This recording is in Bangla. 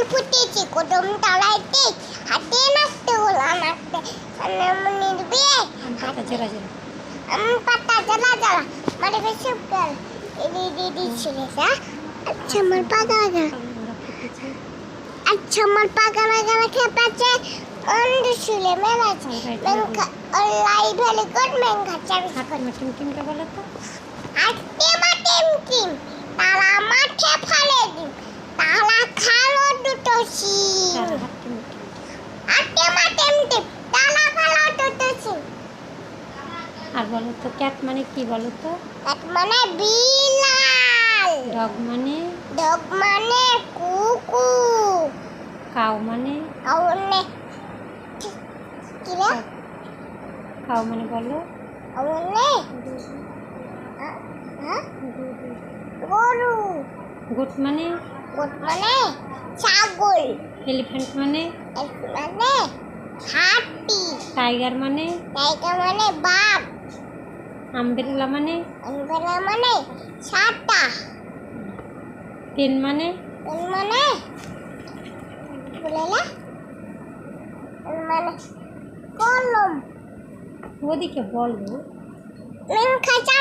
ফুটেছে কদম তলাইতে হাতে নাচতে গোলা নাচতে মনির বিয়ে পাতা জোড়া জোড়া পাতা জ্বালা জ্বালা মানে বেশি কাল দিদি ছিল আচ্ছা আমার পাগলা গেল আচ্ছা আমার পাগলা গেল খেপাচ্ছে অন্ধ শুলে মেলাছে অনলাই ভেলি গুড মেন খাচ্ছে হাটমা টিমটিমটা বলো তো আটে মাটে টিম তালা মাঠে ফেলে দিম তালা খালো দুটো শিম তারা হাট টিমটিম আটে মাটে টিম তালা খালো দুটো শিম আর বলো তো ক্যাট মানে কি বলো তো ক্যাট মানে বিড়াল ডগ মানে ডগ মানে কুকু কাউ মানে কাউনে কি রে কাউ মানে বলো কাউনে হ্যাঁ গরু গোট মানে গোট মানে ছাগল এলিফ্যান্ট মানে মানে হাতি টাইগার মানে টাইগার মানে বাঘ আমব্রেলা মানে আমব্রেলা মানে ছাতা পেন মানে পেন মানে বলে না মানে কলম ওদিকে বলো মেন খাঁচা